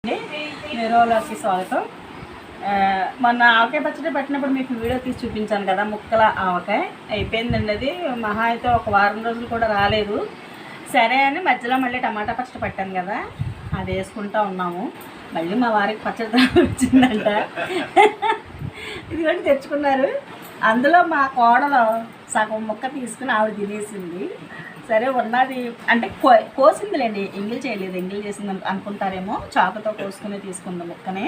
నేరోలాకి స్వాగతం. మొన్న ఆవకాయ పచ్చడి పెట్టినప్పుడు మీకు వీడియో తీసి చూపించాను కదా, ముక్కల ఆవకాయ అయిపోయిందండి. అది మహా అయితే ఒక వారం రోజులు కూడా రాలేదు. సరే అని మధ్యలో మళ్ళీ టమాటా పచ్చడి పెట్టాను కదా, అది వేసుకుంటూ ఉన్నాము. మళ్ళీ మా వారికి పచ్చడి వచ్చిందంట, ఇదిగోండి తెచ్చుకున్నారు. అందులో మా కోడలు సగం ముక్క తీసుకుని ఆవిడ తినేసింది. సరే ఉన్నది అంటే కోసిందిలేండి, ఎంగిల్ చేయలేదు. ఎంగిల్ చేసింది అనుకుంటారేమో, చాకుతో కోసుకుని తీసుకుంది ముక్కనే.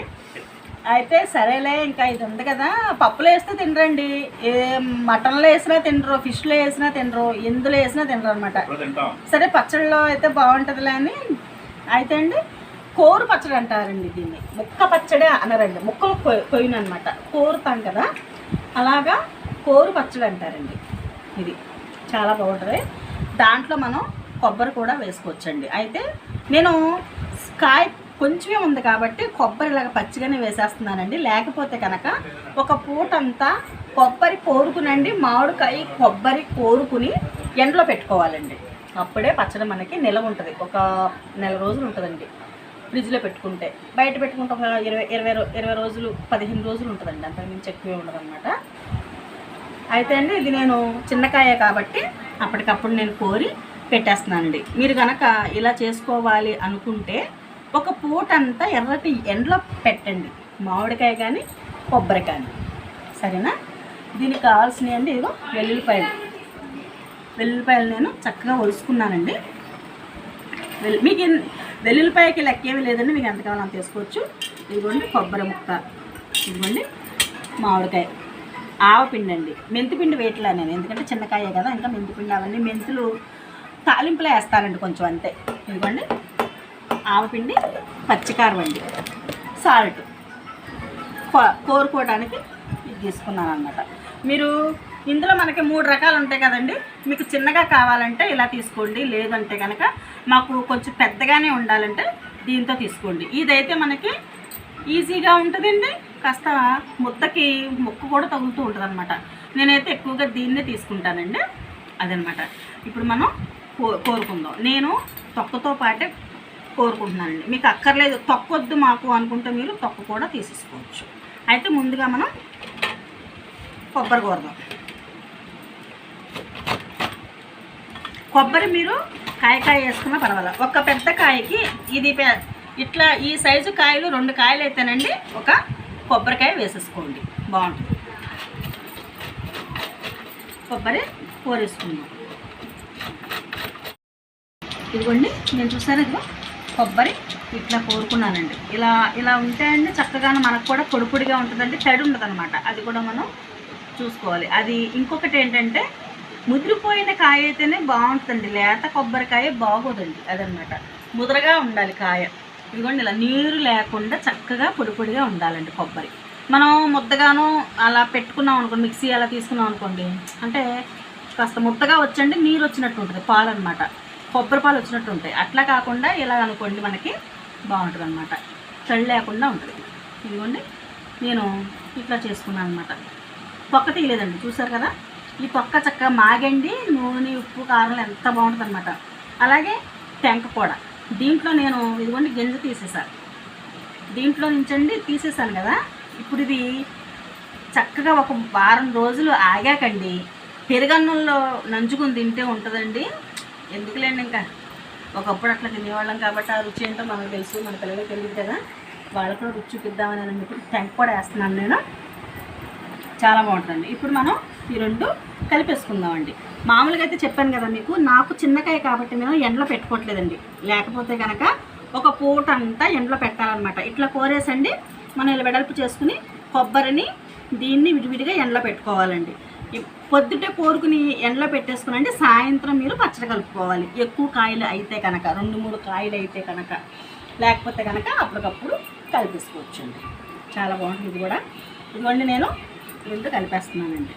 అయితే సరేలే, ఇంకా ఇది ఉంది కదా, పప్పులో వేస్తే తినరండి, మటన్లో వేసినా తినరు, ఫిష్లో వేసినా తినరు, ఎందులో వేసినా తినరు అనమాట. సరే పచ్చడిలో అయితే బాగుంటుందిలే అని. అయితే అండి కోరు పచ్చడి అంటారండి దీన్ని, ముక్క పచ్చడి అనరండి, ముక్కలు కొయ్యను అనమాట, కోరుతాం కదా, అలాగా కోరు పచ్చడి అంటారండి. ఇది చాలా బాగుంటుంది. దాంట్లో మనం కొబ్బరి కూడా వేసుకోవచ్చండి. అయితే నేను కాయ కొంచెమే ఉంది కాబట్టి కొబ్బరి ఇలాగ పచ్చిగానే వేసేస్తున్నానండి. లేకపోతే కనుక ఒక పూటంతా కొబ్బరి కోరుకునండి, మామిడికాయ కొబ్బరి కోరుకుని ఎండలో పెట్టుకోవాలండి. అప్పుడే పచ్చడి మనకి నిల్వ ఉంటుంది, ఒక నెల రోజులు ఉంటుందండి. ఫ్రిడ్జ్లో పెట్టుకుంటే, బయట పెట్టుకుంటే ఒక 20 రోజులు 15 రోజులు ఉంటుందండి, అంతకుమించి ఎక్కువే ఉండదు అనమాట. అయితే అండి ఇది నేను చిన్నకాయ కాబట్టి అప్పటికప్పుడు నేను కోరి పెట్టేస్తున్నానండి. మీరు కనుక ఇలా చేసుకోవాలి అనుకుంటే ఒక పూట అంతా ఎర్రటి ఎండలో పెట్టండి, మామిడికాయ కానీ కొబ్బరి కానీ, సరేనా. దీనికి కావాల్సినవి అండి ఇదిగో వెల్లుల్లిపాయలు నేను చక్కగా ఒలుసుకున్నానండి. మీకు వెల్లుల్లిపాయకి లెక్కేమీ లేదండి, మీకు ఎంత కావాలో అంత వేసుకోవచ్చు. ఇదిగోండి కొబ్బరి ముక్క, ఇదిగోండి మామిడికాయ, ఆవపిండి అండి. మెంతిపిండి వేయట్లే నేను, ఎందుకంటే చిన్నకాయ కదా, ఇంకా మెంతిపిండి అవన్నీ మెంతులు తాలింపులో వేస్తానండి కొంచెం అంతే. ఇదిగోండి ఆవపిండి, పచ్చికారం అండి, సాల్ట్, కోరుకోవడానికి ఇది తీసుకున్నాను అనమాట. మీరు ఇందులో మనకి 3 రకాలు ఉంటాయి కదండి, మీకు చిన్నగా కావాలంటే ఇలా తీసుకోండి, లేదంటే కనుక మాకు కొంచెం పెద్దగానే ఉండాలంటే దీంతో తీసుకోండి. ఇదైతే మనకి ఈజీగా ఉంటుందండి, కాస్త ముద్దకి ముక్కు కూడా తగులుతూ ఉంటుంది అనమాట. నేనైతే ఎక్కువగా దీన్నే తీసుకుంటానండి, అదనమాట. ఇప్పుడు మనం కోరుకుందాం. నేను తొక్కతో పాటే కోరుకుంటున్నానండి, మీకు అక్కర్లేదు తొక్కొద్దు మాకు అనుకుంటే మీరు తొక్క కూడా తీసేసుకోవచ్చు. అయితే ముందుగా మనం కొబ్బరి కోరదాం. కొబ్బరి మీరు కాయ వేసుకున్నా పర్వాలేదు. ఒక పెద్ద కాయకి ఇది ఇట్లా ఈ సైజు కాయలు 2 కాయలు అయితేనండి ఒక కొబ్బరికాయ వేసేసుకోండి, బాగుంటుంది. కొబ్బరి కోరేసుకుందాం. ఇదిగోండి నేను చూసాను, ఇదిగో కొబ్బరి ఇట్లా కోరుకున్నానండి. ఇలా ఉంటే అండి చక్కగా మనకు కూడా పొడి పొడిగా ఉంటుందండి, తడి ఉండదు అనమాట. అది కూడా మనం చూసుకోవాలి. అది ఇంకొకటి ఏంటంటే ముదిరిపోయిన కాయ అయితేనే బాగుంటుందండి, లేత కొబ్బరికాయ బాగోదండి, అదనమాట. ముదరగా ఉండాలి కాయ. ఇదిగోండి ఇలా నీరు లేకుండా చక్కగా పొడి పొడిగా ఉండాలండి కొబ్బరి. మనం ముద్దగాను అలా పెట్టుకున్నాం అనుకోండి, మిక్సీ అలా తీసుకున్నాం అనుకోండి, అంటే కాస్త ముద్దగా వచ్చండి, నీరు వచ్చినట్టు ఉంటుంది, పాలు అనమాట, కొబ్బరి పాలు వచ్చినట్టు ఉంటాయి. అట్లా కాకుండా ఇలా అనుకోండి మనకి బాగుంటుంది అనమాట, చలి లేకుండా ఉంటుంది. ఇదిగోండి నేను ఇట్లా చేసుకున్నాను అనమాట. పొక్క తీయలేదండి, చూసారు కదా. ఈ పొక్క చక్కగా మాగండి, నూనె ఉప్పు కారం ఎంత బాగుంటుంది అనమాట. అలాగే టెంక కూడా దీంట్లో నేను ఇదిగోండి గింజ తీసేసాను, దీంట్లో నుంచండి తీసేసాను కదా. ఇప్పుడు ఇది చక్కగా ఒక వారం రోజులు ఆగాకండి పెరుగన్నంలో నంచుకుని తింటే ఉంటుందండి. ఎందుకులేండి, ఇంకా ఒకప్పుడు అట్లా తినేవాళ్ళం కాబట్టి ఆ రుచి ఏంటో మనకు తెలుసు, మన పిల్లలకి తెలియదు కదా, వాళ్ళకు కూడా రుచి చూపిద్దామని అని ఇప్పుడు టెంక కూడా వేస్తున్నాను నేను, చాలా బాగుంటుందండి. ఇప్పుడు మనం ఈ 2 కలిపేసుకుందామండి. మామూలుగా అయితే చెప్పాను కదా మీకు, నాకు చిన్నకాయ కాబట్టి నేను ఎండలో పెట్టుకోవట్లేదండి, లేకపోతే కనుక ఒక పూట అంతా ఎండలో పెట్టాలన్నమాట. ఇట్లా కోరేసండి మనం ఇలా వెడల్పు చేసుకుని కొబ్బరిని దీన్ని విడివిడిగా ఎండలో పెట్టుకోవాలండి. పొద్దుటే కోరుకుని ఎండలో పెట్టేసుకునండి, సాయంత్రం మీరు పచ్చడి కలుపుకోవాలి. ఎక్కువ కాయలు అయితే కనుక, 2-3 కాయలు అయితే కనుక, లేకపోతే కనుక అప్పటికప్పుడు కలిపేసుకోవచ్చండి, చాలా బాగుంటుంది. ఇది కూడా ఇదిగోండి నేను 2 కలిపేస్తున్నానండి.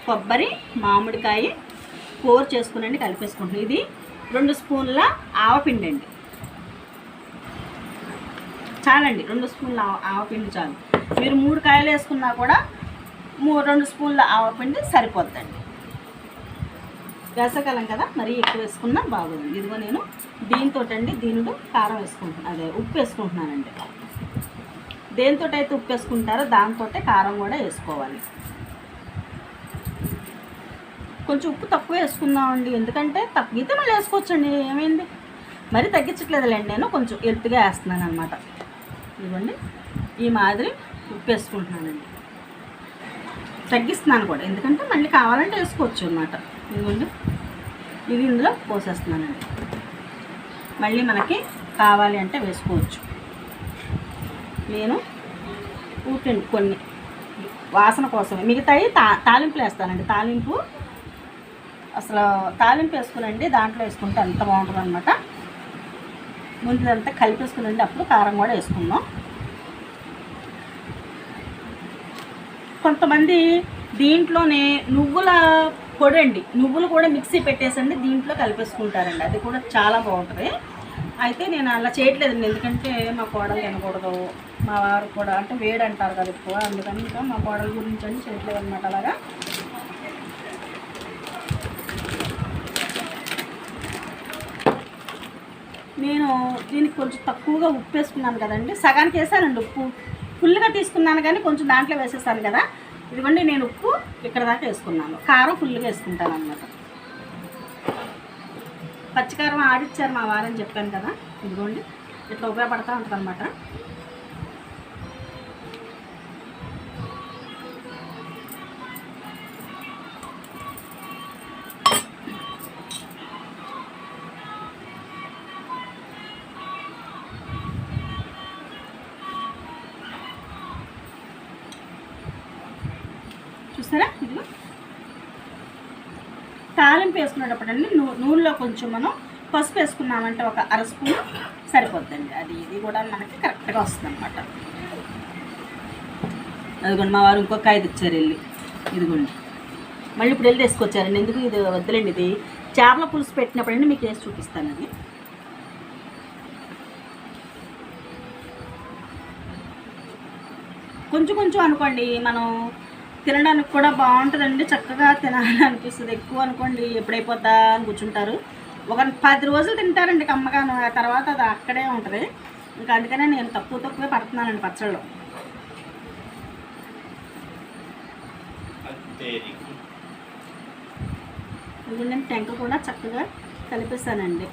కొబ్బరి మామిడికాయ కోరు చేసుకునండి కలిపేసుకుంటున్నాను. ఇది 2 స్పూన్ల ఆవపిండి అండి, చాలండి. 2 స్పూన్ల ఆవపిండి చాలు. మీరు 3 కాయలు వేసుకున్నా కూడా 2 స్పూన్ల ఆవపిండి సరిపోద్దండి. వేసవకాలం కదా, మరీ ఎక్కువ వేసుకున్నా బాగుంది. ఇదిగో నేను దీంతో అండి దీనిలో కారం వేసుకుంటున్నాను, అదే ఉప్పు వేసుకుంటున్నానండి. దేంతో అయితే ఉప్పు వేసుకుంటారో దాంతో కారం కూడా వేసుకోవాలి. కొంచెం ఉప్పు తక్కువ వేసుకుందామండి, ఎందుకంటే తగ్గితే మళ్ళీ వేసుకోవచ్చండి, ఏమైంది, మరీ తగ్గించట్లేదులేండి, నేను కొంచెం ఎత్తుగా వేస్తున్నాను అనమాట. ఇదిగోండి ఈ మాదిరి ఉప్పు వేసుకుంటున్నానండి, తగ్గిస్తున్నాను కూడా, ఎందుకంటే మళ్ళీ కావాలంటే వేసుకోవచ్చు అనమాట. ఇదిగోండి ఇది ఇందులో పోసేస్తున్నానండి, మళ్ళీ మనకి కావాలి అంటే వేసుకోవచ్చు. నేను ఊటండి కొన్ని వాసన కోసమే, మిగతాయి తాలింపులు వేస్తానండి. తాలింపు అసలు తాలింపు వేసుకునండి దాంట్లో వేసుకుంటే ఎంత బాగుంటుంది అనమాట. ముందుదంతా కలిపేసుకునండి, అప్పుడు కారం కూడా వేసుకుందాం. కొంతమంది దీంట్లోనే నువ్వుల పొడి అండి, నువ్వులు కూడా మిక్సీ పెట్టేసండి దీంట్లో కలిపేసుకుంటారండి, అది కూడా చాలా బాగుంటుంది. అయితే నేను అలా చేయట్లేదండి, ఎందుకంటే మా కోడలు తినకూడదు, మా వారు కూడా అంటే వేడి అంటారు కదా ఎక్కువ, అందుకని ఇంకా మా కోడల గురించి అని చేయట్లేదు అనమాట. అలాగా నేను దీనికి కొంచెం తక్కువగా ఉప్పు వేసుకున్నాను కదండి, సగానికి వేసానండి ఉప్పు, ఫుల్గా తీసుకున్నాను కానీ కొంచెం దాంట్లో వేసేసాను కదా. ఇదిగోండి నేను ఉప్పు ఇక్కడ దాకా వేసుకున్నాను, కారం ఫుల్గా వేసుకుంటాను అన్నమాట. పచ్చికారం ఆడిచ్చారు మా వారని చెప్పాను కదా, ఇదిగోండి ఇట్లా ఉపయోగపడతా ఉంటుంది అనమాట. చూసారా, ఇదిగో తాలింపు వేసుకునేటప్పుడు అండి నూనెలో కొంచెం మనం పసుపు వేసుకున్నామంటే ఒక అర స్పూన్ సరిపోద్దండి, అది ఇది కూడా మనకి కరెక్ట్గా వస్తుంది అనమాట. అదిగోండి మా వారు ఇంకొక 5 ఇచ్చారు వెళ్ళి, ఇదిగోండి మళ్ళీ ఇప్పుడు వెళ్ళి తీసుకొచ్చారండి. ఎందుకు ఇది వద్దులేండి, ఇది చేపల పులుసు పెట్టినప్పుడు అండి మీకు వేసి చూపిస్తానండి. కొంచెం కొంచెం అనుకోండి, మనం తినడానికి కూడా బాగుంటుందండి, చక్కగా తినాలని అనిపిస్తుంది. ఎక్కువ అనుకోండి ఎప్పుడైపోద్దా అని కూర్చుంటారు, ఒక 10 రోజులు తింటారండి కమ్మగాను, ఆ తర్వాత అది అక్కడే ఉంటుంది. ఇంకా అందుకనే నేను తక్కువే పడుతున్నానండి పచ్చళ్ళు. నేను టెంక కూడా చక్కగా కలిపేస్తానండి.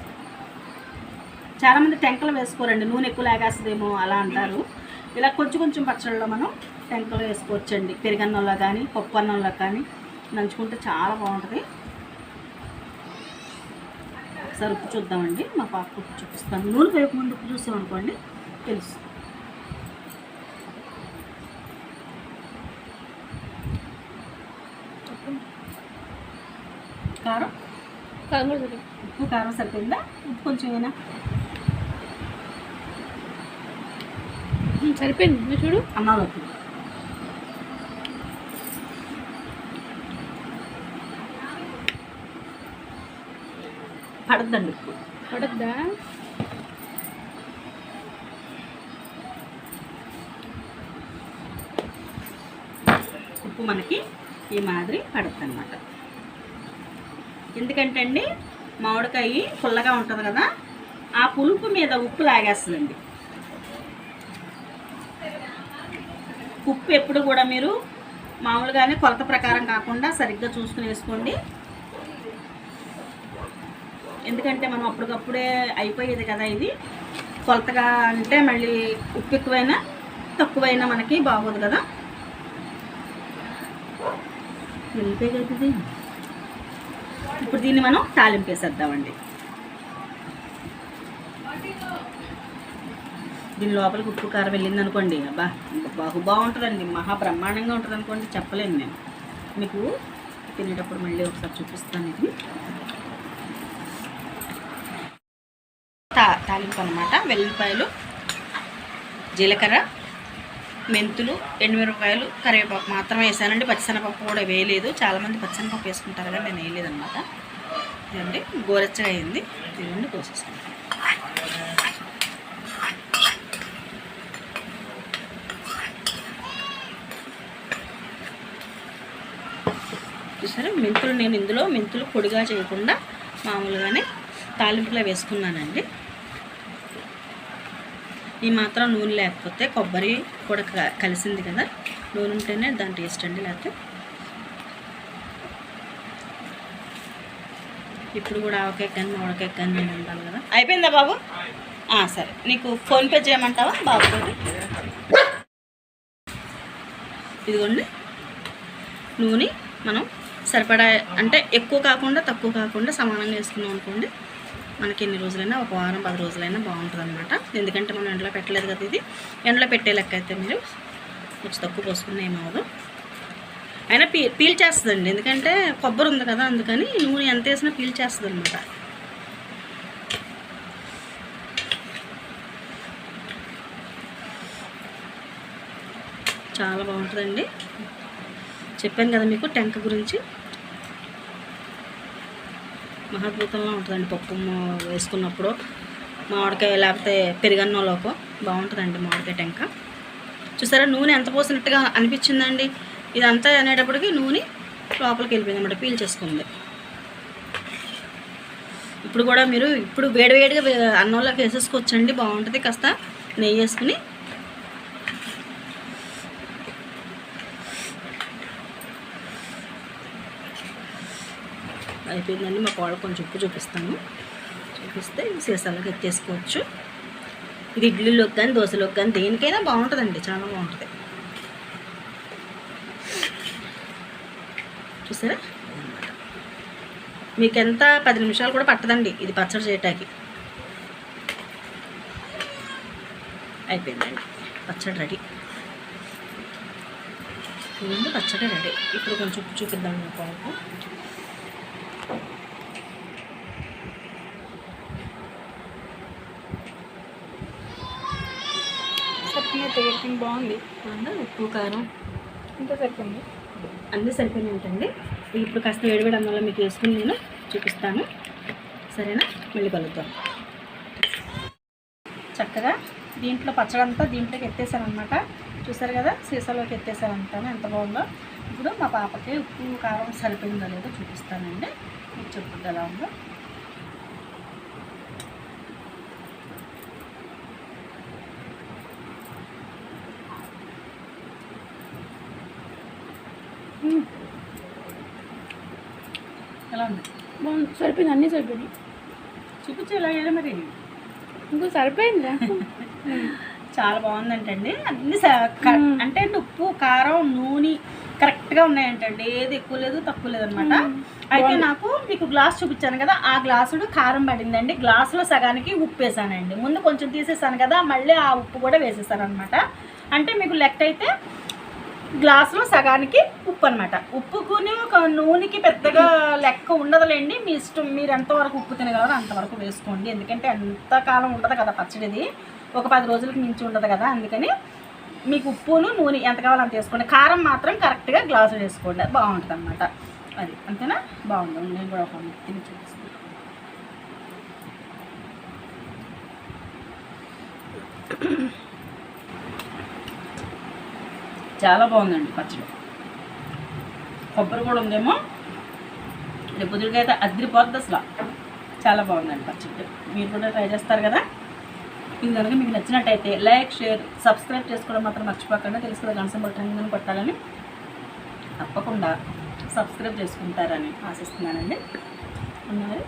చాలామంది టెంకలు వేసుకోరండి, నూనె ఎక్కువ లేగేస్తుందేమో అలా అంటారు. ఇలా కొంచెం కొంచెం పచ్చళ్ళలో మనం టెంకలు వేసుకోవచ్చండి, పెరుగన్నంలో కానీ పప్పు అన్నంలో కానీ నంచుకుంటే చాలా బాగుంటుంది. ఒకసారి ఉప్పు చూద్దామండి, మా పాప ఉప్పు చూపిస్తాను. నూనె వేయకముందు ఉప్పు చూసామనుకోండి తెలుసు. కారం ఉప్పు కారం సరిపోయిందా, ఉప్పు కొంచెం ఏనా సరిపోయింది చూడు. అన్నాలో పడద్దండి, ఉప్పు పడద్దా, ఉప్పు మనకి ఈ మాదిరి పడుతుంది అన్నమాట. ఎందుకంటే అండి మామిడికాయ పుల్లగా ఉంటుంది కదా, ఆ పులుపు మీద ఉప్పు లాగేస్తుందండి. ఉప్పు ఎప్పుడు కూడా మీరు మామూలుగానే కొలత ప్రకారం కాకుండా సరిగ్గా చూసుకుని వేసుకోండి, ఎందుకంటే మనం అప్పటికప్పుడే అయిపోయేది కదా ఇది. కొలతగా అంటే మళ్ళీ ఉప్పు ఎక్కువైనా తక్కువైనా మనకి బాగోదు కదా. వెళ్ళిపోయి ఇప్పుడు దీన్ని మనం తాలింపు వేసేద్దామండి. దీని లోపలికి ఉప్పు కారం వెళ్ళింది అనుకోండి, అబ్బా బాగుంటుందండి, మహా బ్రహ్మాండంగా ఉంటుంది అనుకోండి, చెప్పలేను నేను మీకు. తినేటప్పుడు మళ్ళీ ఒకసారి చూపిస్తాను. ఇది తాలింపు అనమాట. వెల్లిపాయలు, జీలకర్ర, మెంతులు, ఎండుమిరపకాయలు, కరివేపాకు మాత్రమే వేసానండి. పచ్చిశనగపప్పు కూడా వేయలేదు, చాలామంది పచ్చిశనగపప్పు వేసుకుంటారు కానీ నేను వేయలేదన్నమాట. ఇదండి గోరెచ్చగా అయింది, దీన్ని కోసేస్తాను. చూసారా మెంతులు నేను ఇందులో మెంతులు పొడిగా చేయకుండా మామూలుగానే తాలింపులో వేసుకున్నానండి. ఈ మాత్రం నూనె లేకపోతే కొబ్బరి కూడా కలిసింది కదా, నూనె ఉంటేనే దాని టేస్ట్ అండి. లేకపోతే ఇప్పుడు కూడా ఆవకాయ కానీ మామిడికాయ కానీ నేను ఉంటాను కదా. అయిపోయిందా బాబు? సరే, నీకు ఫోన్పే చేయమంటావా బాబుతో? ఇదిగోండి నూనె మనం సరిపడా, అంటే ఎక్కువ కాకుండా తక్కువ కాకుండా సమానంగా వేసుకున్నాం అనుకోండి, మనకి ఎన్ని రోజులైనా ఒక వారం 10 రోజులైనా బాగుంటుంది అనమాట. ఎందుకంటే మనం ఎండలో పెట్టలేదు కదా, ఇది ఎండలో పెట్టే లెక్క అయితే మీరు కొంచెం తక్కువ పోసుకున్న ఏమవదు. అయినా పీల్ చేస్తుందండి, ఎందుకంటే కొబ్బరి ఉంది కదా, అందుకని నూనె ఎంత వేసినా పీల్ చేస్తుంది అనమాట. చాలా బాగుంటుందండి. చెప్పాను కదా మీకు టెంక గురించి, మహాద్భుతంగా ఉంటుందండి. పప్పు వేసుకున్నప్పుడు మామిడికాయ లేకపోతే పెరుగన్నంలోకో బాగుంటుందండి మామిడికాయ టెంక. చూసారా నూనె ఎంత పోసినట్టుగా అనిపించిందండి. ఇదంతా అనేటప్పటికి నూనె లోపలికి వెళ్ళిపోయింది అన్నమాట, పీల్ చేసుకుంది. ఇప్పుడు కూడా మీరు ఇప్పుడు వేడివేడిగా అన్నంలోకి వేసేసుకోవచ్చండి, బాగుంటుంది. కాస్త నెయ్యి వేసుకుని అయిపోయిందండి. మా కోళ్ళకి కొంచెం ఉప్పు చూపిస్తే సీసాలోకి ఎత్తేసుకోవచ్చు. ఇది ఇడ్లీలోకి కానీ దోశలోకి కానీ దేనికైనా బాగుంటుందండి, చాలా బాగుంటుంది. చూసారా మీకు ఎంత 10 నిమిషాలు కూడా పట్టదండి ఇది పచ్చడి చేయటానికి. అయిపోయిందండి పచ్చడి రెడీ. పచ్చడి రెడీ. ఇప్పుడు కొంచెం ఉప్పు చూపిద్దాం మా కోళ్ళకు. సరిపోయింది, బాగుంది. ఉప్పు కారం ఇంకా సరిపోయింది, అన్నీ సరిపోయినాయి ఉంటుంది. ఇప్పుడు కాస్త వేడివేడి అన్నంలో మీకు వేసుకుని నేను చూపిస్తాను, సరేనా? మళ్ళీ కలుద్దాం. చక్కగా దీంట్లో పచ్చడంతా దీంట్లోకి ఎత్తేసాను అనమాట. చూసారు కదా సీసాలోకి ఎత్తేసాను అంటాను, ఎంత బాగుందో. ఇప్పుడు మా పాపకి ఉప్పు కారం సరిపోయిందో లేదో చూపిస్తానండి, మీకు చెప్పుద్ది ఎలా ఉందో. ఎలా ఉంది? బాగుంది, సరిపోయింది, అన్నీ సరిపోయింది. చూపించే ఎలాగైనా మరి ఇంకో సరిపోయిందా? చాలా బాగుందంటండి. అన్ని అంటే ఉప్పు కారం నూనె కరెక్ట్గా ఉన్నాయంటండి, ఏది ఎక్కువ లేదు తక్కువ లేదనమాట. అయితే నాకు మీకు గ్లాస్ చూపించాను కదా, ఆ గ్లాసుడు కారం పడిందండి. గ్లాసులో సగానికి ఉప్పు వేసానండి. ముందు కొంచెం తీసేసాను కదా, మళ్ళీ ఆ ఉప్పు కూడా వేసేసాను అనమాట. అంటే మీకు లెక్క అయితే గ్లాసులో సగానికి ఉప్పు అనమాట. ఉప్పుకుని ఒక నూనెకి పెద్దగా లెక్క ఉండదులేండి, మీ ఇష్టం. మీరు ఎంతవరకు ఉప్పు తినగలరో అంతవరకు వేసుకోండి, ఎందుకంటే ఎంతకాలం ఉండదు కదా పచ్చడిది, ఒక 10 రోజులకి మించి ఉండదు కదా. అందుకని మీకు ఉప్పును నూనె ఎంత కావాలో అంత వేసుకోండి. కారం మాత్రం కరెక్ట్గా గ్లాసులు వేసుకోండి, బాగుంటుంది అనమాట. అది అంతేనా? బాగుంటుంది. నేను కూడా ఒక తిని చూపిస్తాను. చాలా బాగుందండి పచ్చడి. కొబ్బరి కూడా ఉందేమో, రేపు పొద్దుడికైతే అదిరిపోద్ది అసలు. చాలా బాగుందండి పచ్చడి. మీరు కూడా ట్రై చేస్తారు కదా. ఇది కనుక మీకు నచ్చినట్టయితే లైక్, షేర్, సబ్స్క్రైబ్ చేసుకోవడం మాత్రం మర్చిపోకుండా. తెలుసు కదా గంట సింబల్ ట్రెండింగ్ కొట్టాలని, తప్పకుండా సబ్స్క్రైబ్ చేసుకుంటారని ఆశిస్తున్నానండి. మరి